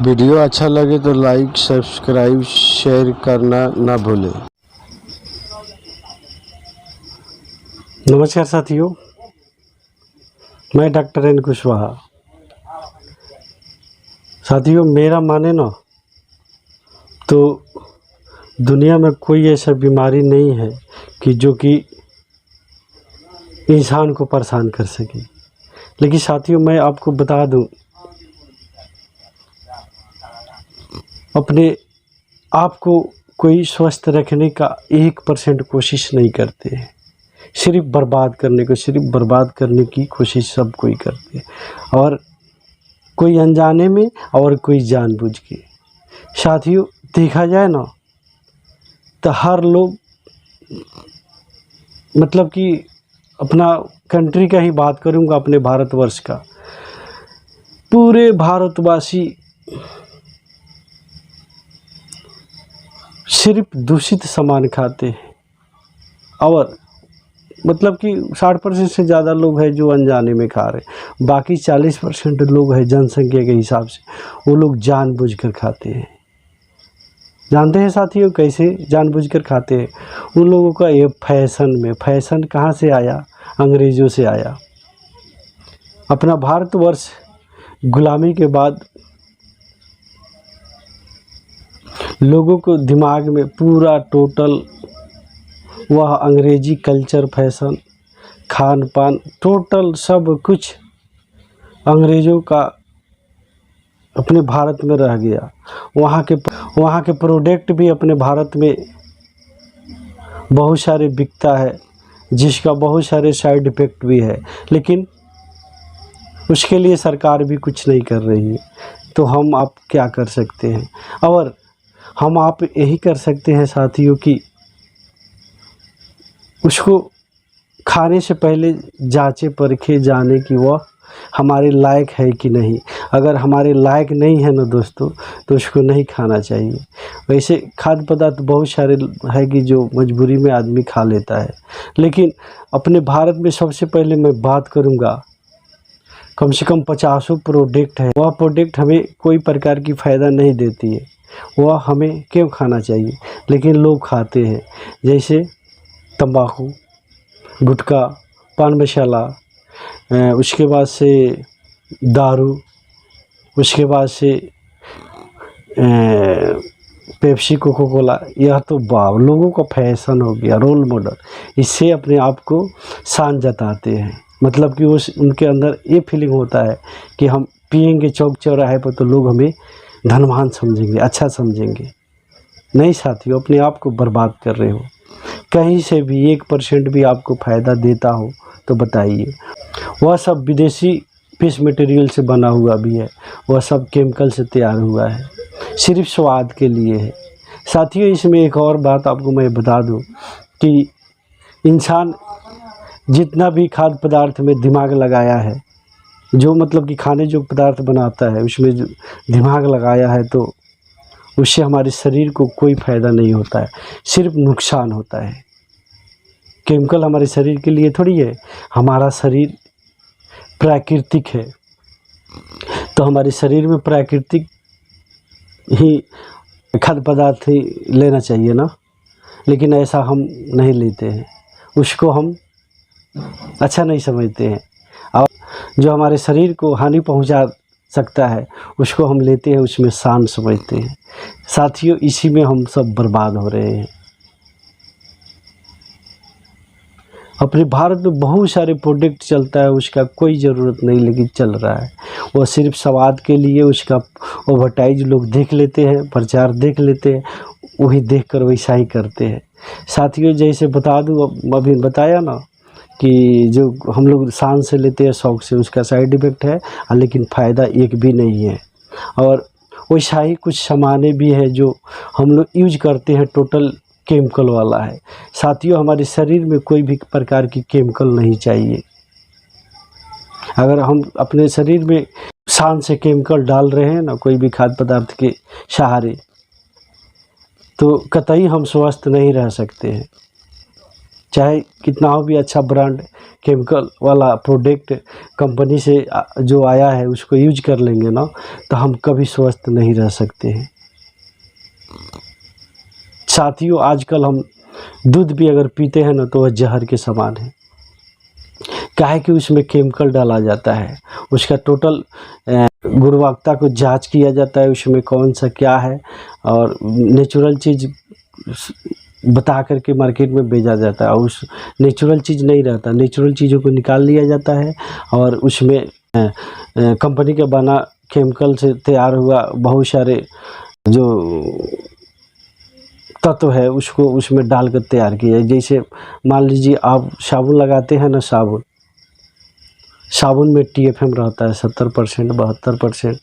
Video अच्छा लगे तो लाइक सब्सक्राइब शेयर करना ना भूलें। नमस्कार साथियों, मैं डॉक्टर एन कुशवाहा। साथियों, मेरा माने ना तो दुनिया में कोई ऐसा बीमारी नहीं है कि जो कि इंसान को परेशान कर सके। लेकिन साथियों, मैं आपको बता दूं, अपने आप को कोई स्वस्थ रखने का 1% कोशिश नहीं करते हैं। सिर्फ बर्बाद करने की कोशिश सब कोई करते हैं, और कोई अनजाने में और कोई जानबूझ के। साथियों, देखा जाए ना तो हर लोग मतलब कि अपना कंट्री का ही बात करूंगा, अपने भारतवर्ष का। पूरे भारतवासी सिर्फ दूषित सामान खाते हैं, और मतलब कि 60% से ज़्यादा लोग हैं जो अनजाने में खा रहे। बाकी 40% लोग हैं, जनसंख्या के हिसाब से वो लोग जानबूझकर खाते हैं। जानते हैं साथियों कैसे जानबूझकर खाते हैं? उन लोगों का ये फैशन कहाँ से आया? अंग्रेज़ों से आया। अपना भारतवर्ष गुलामी के बाद लोगों को दिमाग में पूरा टोटल वह अंग्रेजी कल्चर, फैशन, खान पान, टोटल सब कुछ अंग्रेज़ों का अपने भारत में रह गया। वहाँ के प्रोडक्ट भी अपने भारत में बहुत सारे बिकता है, जिसका बहुत सारे साइड इफ़ेक्ट भी है, लेकिन उसके लिए सरकार भी कुछ नहीं कर रही है। तो हम आप क्या कर सकते हैं? और हम आप यही कर सकते हैं साथियों कि उसको खाने से पहले जांचे परखे जाने कि वह हमारे लायक है कि नहीं। अगर हमारे लायक नहीं है ना दोस्तों, तो उसको नहीं खाना चाहिए। वैसे खाद्य पदार्थ बहुत सारे है कि जो मजबूरी में आदमी खा लेता है, लेकिन अपने भारत में सबसे पहले मैं बात करूंगा, कम से कम 50 प्रोडक्ट है। वह प्रोडक्ट हमें कोई प्रकार की फ़ायदा नहीं देती है, वह हमें क्यों खाना चाहिए, लेकिन लोग खाते हैं। जैसे तंबाकू, गुटखा, पान मसाला, उसके बाद से दारू, उसके बाद से पेप्सी, कोको कोला। यह तो लोगों का फैशन हो गया, रोल मॉडल। इससे अपने आप को शान जताते हैं, मतलब कि उनके अंदर ये फीलिंग होता है कि हम पिएंगे चौक चौराहे पर तो लोग हमें धनवान समझेंगे, अच्छा समझेंगे। नहीं साथियों, अपने आप को बर्बाद कर रहे हो। कहीं से भी 1% भी आपको फ़ायदा देता हो तो बताइए। वह सब विदेशी पीस मटेरियल से बना हुआ भी है, वह सब केमिकल से तैयार हुआ है, सिर्फ स्वाद के लिए है। साथियों, इसमें एक और बात आपको मैं बता दूं कि इंसान जितना भी खाद्य पदार्थ में दिमाग लगाया है, जो मतलब कि खाने जो पदार्थ बनाता है उसमें जो दिमाग लगाया है, तो उससे हमारे शरीर को कोई फ़ायदा नहीं होता है, सिर्फ नुकसान होता है। केमिकल हमारे शरीर के लिए थोड़ी है। हमारा शरीर प्राकृतिक है, तो हमारे शरीर में प्राकृतिक ही खाद्य पदार्थ ही लेना चाहिए ना। लेकिन ऐसा हम नहीं लेते हैं, उसको हम अच्छा नहीं समझते हैं, और जो हमारे शरीर को हानि पहुंचा सकता है उसको हम लेते हैं, उसमें शान समझते हैं। साथियों, इसी में हम सब बर्बाद हो रहे हैं। अपने भारत में बहुत सारे प्रोडक्ट चलता है, उसका कोई ज़रूरत नहीं, लेकिन चल रहा है। वह सिर्फ स्वाद के लिए उसका एडवर्टाइज लोग देख लेते हैं, प्रचार देख लेते हैं, वही देखकर वैसा ही करते हैं। साथियों, जैसे बता दूं, अभी बताया ना कि जो हम लोग शान से लेते हैं, शौक़ से, उसका साइड इफ़ेक्ट है, लेकिन फ़ायदा एक भी नहीं है। और वैसा ही कुछ सामानें भी है जो हम लोग यूज करते हैं, टोटल केमिकल वाला है। साथियों, हमारे शरीर में कोई भी प्रकार की केमिकल नहीं चाहिए। अगर हम अपने शरीर में शान से केमिकल डाल रहे हैं ना, कोई भी खाद्य पदार्थ के सहारे, तो कतई हम स्वस्थ नहीं रह सकते हैं। चाहे कितना हो भी अच्छा ब्रांड केमिकल वाला प्रोडक्ट कंपनी से जो आया है उसको यूज कर लेंगे ना, तो हम कभी स्वस्थ नहीं रह सकते हैं। साथियों, आजकल हम दूध भी अगर पीते हैं ना तो वह जहर के समान है। काहे कि उसमें केमिकल डाला जाता है, उसका टोटल गुणवत्ता को जांच किया जाता है, उसमें कौन सा क्या है, और नेचुरल चीज़ बता करके मार्केट में भेजा जाता है। उस नेचुरल चीज़ नहीं रहता, नेचुरल चीज़ों को निकाल लिया जाता है और उसमें कंपनी के बना केमिकल से तैयार हुआ बहुत सारे जो तत्व है उसको उसमें डालकर तैयार किया। जैसे मान लीजिए आप साबुन लगाते हैं ना, साबुन में TFM रहता है 70%, 72%,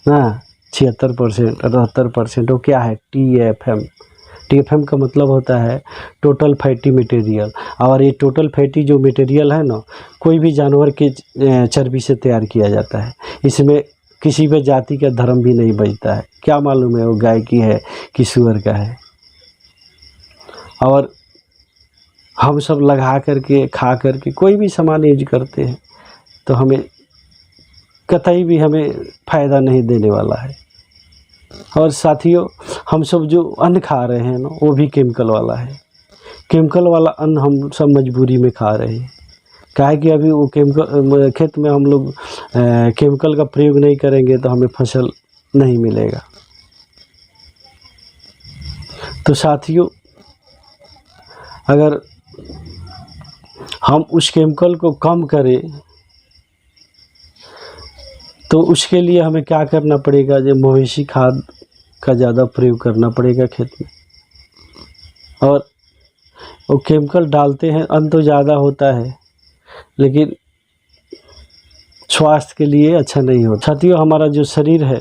हाँ 76%, 78%। वो क्या है? TFM का मतलब होता है टोटल फैटी मटेरियल। और ये टोटल फैटी जो मटेरियल है ना, कोई भी जानवर के चर्बी से तैयार किया जाता है। इसमें किसी भी जाति का धर्म भी नहीं बचता है। क्या मालूम है वो गाय की है कि सूअर का है। और हम सब लगा करके खा करके कोई भी सामान यूज करते हैं तो हमें कतई भी हमें फ़ायदा नहीं देने वाला है। और साथियों, हम सब जो अन्न खा रहे हैं ना वो भी केमिकल वाला है। केमिकल वाला अन्न हम सब मजबूरी में खा रहे हैं। काहे कि अभी वो केमिकल खेत में हम लोग केमिकल का प्रयोग नहीं करेंगे तो हमें फसल नहीं मिलेगा। तो साथियों, अगर हम उस केमिकल को कम करें तो उसके लिए हमें क्या करना पड़ेगा? जो मवेशी खाद का ज़्यादा प्रयोग करना पड़ेगा खेत में। और वो केमिकल डालते हैं, अन्न तो ज़्यादा होता है लेकिन स्वास्थ्य के लिए अच्छा नहीं होता। साथियों, हमारा जो शरीर है,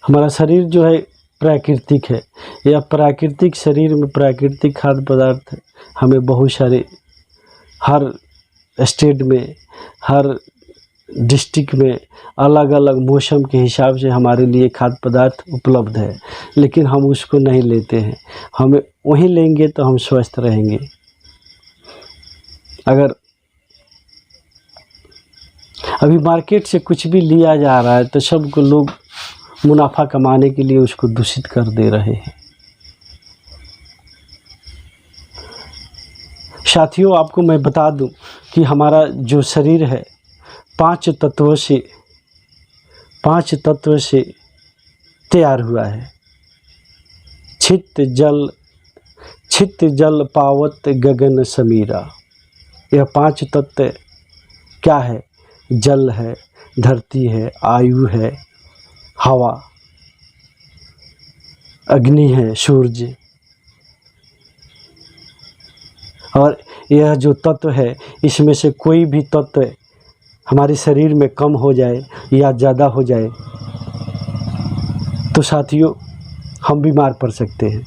हमारा शरीर जो है प्राकृतिक है। यह प्राकृतिक शरीर में प्राकृतिक खाद्य पदार्थ हमें बहुत सारे हर स्टेट में, हर डिस्ट्रिक्ट में अलग अलग मौसम के हिसाब से हमारे लिए खाद्य पदार्थ उपलब्ध है, लेकिन हम उसको नहीं लेते हैं। हमें वही लेंगे तो हम स्वस्थ रहेंगे। अगर अभी मार्केट से कुछ भी लिया जा रहा है तो सबको लोग मुनाफा कमाने के लिए उसको दूषित कर दे रहे हैं। साथियों, आपको मैं बता दूं कि हमारा जो शरीर है पांच तत्व से तैयार हुआ है। छित जल पावत गगन समीरा। यह पांच तत्व क्या है? जल है, धरती है, आयु है, हवा, अग्नि है, सूर्य। और यह जो तत्व है इसमें से कोई भी तत्व हमारे शरीर में कम हो जाए या ज़्यादा हो जाए तो साथियों हम बीमार पड़ सकते हैं।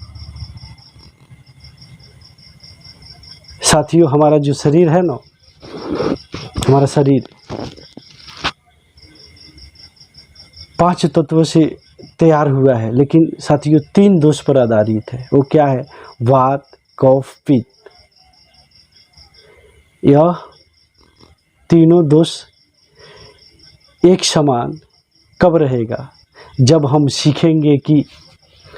साथियों, हमारा जो शरीर है ना, हमारा शरीर पांच तत्वों से तैयार हुआ है, लेकिन साथियों 3 दोष पर आधारित है। वो क्या है? वात, कफ, पित्त। यह तीनों दोष एक समान कब रहेगा? जब हम सीखेंगे कि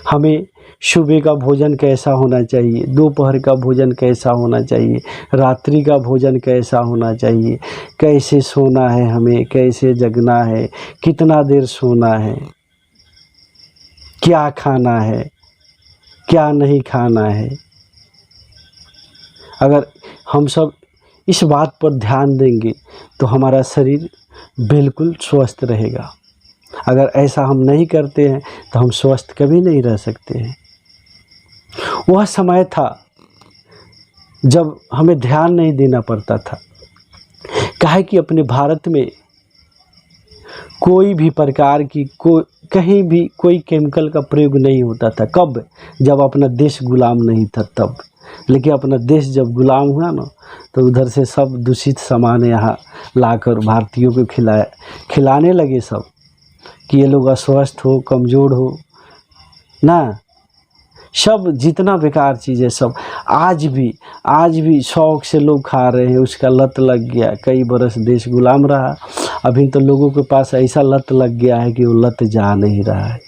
हमें सुबह का भोजन कैसा होना चाहिए, दोपहर का भोजन कैसा होना चाहिए, रात्रि का भोजन कैसा होना चाहिए, कैसे सोना है, हमें कैसे जगना है, कितना देर सोना है, क्या खाना है, क्या नहीं खाना है। अगर हम सब इस बात पर ध्यान देंगे तो हमारा शरीर बिल्कुल स्वस्थ रहेगा। अगर ऐसा हम नहीं करते हैं तो हम स्वस्थ कभी नहीं रह सकते हैं। वह समय था जब हमें ध्यान नहीं देना पड़ता था। काहे कि अपने भारत में कोई भी प्रकार की कहीं भी कोई केमिकल का प्रयोग नहीं होता था। कब? जब अपना देश गुलाम नहीं था तब। लेकिन अपना देश जब गुलाम हुआ ना तो उधर से सब दूषित सामान यहाँ लाकर भारतीयों को खिलाने लगे सब, कि ये लोग अस्वस्थ हो, कमज़ोर हो ना। सब जितना बेकार चीज़ है सब आज भी शौक़ से लोग खा रहे हैं, उसका लत लग गया। कई बरस देश गुलाम रहा, अभी तो लोगों के पास ऐसा लत लग गया है कि वो लत जा नहीं रहा है।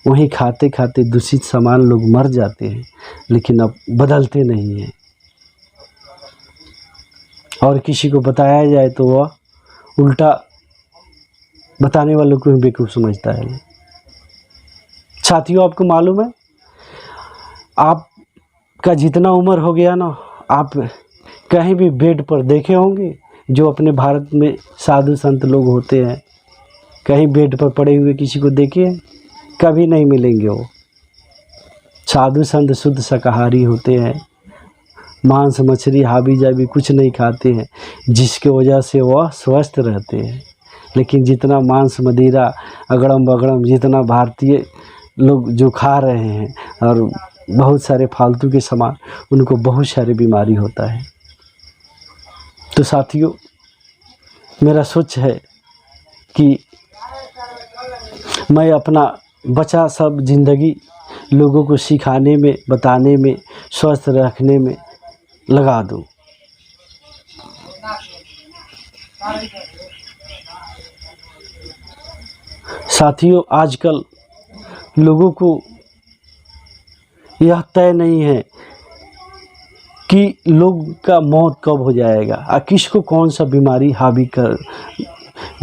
वहीं खाते खाते दूषित सामान लोग मर जाते हैं, लेकिन अब बदलते नहीं हैं। और किसी को बताया जाए तो वह उल्टा बताने वालों को ही बेवकूफ़ समझता है। साथियों, आपको मालूम है, आपका जितना उम्र हो गया ना, आप कहीं भी बेड पर देखे होंगे जो अपने भारत में साधु संत लोग होते हैं, कहीं बेड पर पड़े हुए किसी को देखे हैं? कभी नहीं मिलेंगे। वो साधु संत शुद्ध शाकाहारी होते हैं, मांस मछली हावी जावी कुछ नहीं खाते हैं, जिसके वजह से वह स्वस्थ रहते हैं। लेकिन जितना मांस मदिरा अगड़म बगड़म जितना भारतीय लोग जो खा रहे हैं और बहुत सारे फालतू के सामान, उनको बहुत सारी बीमारी होता है। तो साथियों, मेरा सोच है कि मैं अपना बचा सब ज़िंदगी लोगों को सिखाने में, बताने में, स्वस्थ रखने में लगा दूं। साथियों, आजकल लोगों को यह तय नहीं है कि लोग का मौत कब हो जाएगा और किसको कौन सा बीमारी हावी कर,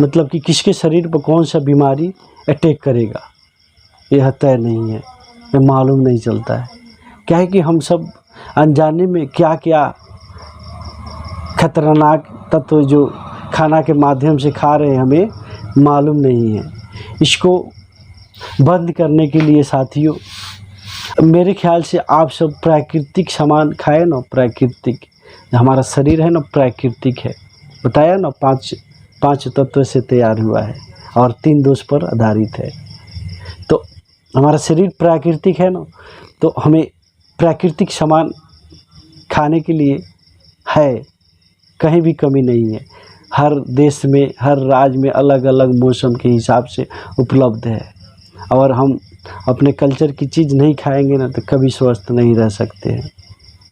मतलब कि किसके शरीर पर कौन सा बीमारी अटैक करेगा, यह तय नहीं है, यह मालूम नहीं चलता है। क्या है कि हम सब अनजाने में क्या क्या खतरनाक तत्व जो खाना के माध्यम से खा रहे हैं, हमें मालूम नहीं है। इसको बंद करने के लिए साथियों, मेरे ख्याल से आप सब प्राकृतिक सामान खाएं ना। प्राकृतिक, हमारा शरीर है ना, प्राकृतिक है, बताया ना, पांच तत्व से तैयार हुआ है और 3 दोष पर आधारित है। तो हमारा शरीर प्राकृतिक है ना, तो हमें प्राकृतिक सामान खाने के लिए है, कहीं भी कमी नहीं है। हर देश में, हर राज्य में अलग अलग मौसम के हिसाब से उपलब्ध है। और हम अपने कल्चर की चीज़ नहीं खाएंगे ना, तो कभी स्वस्थ नहीं रह सकते हैं।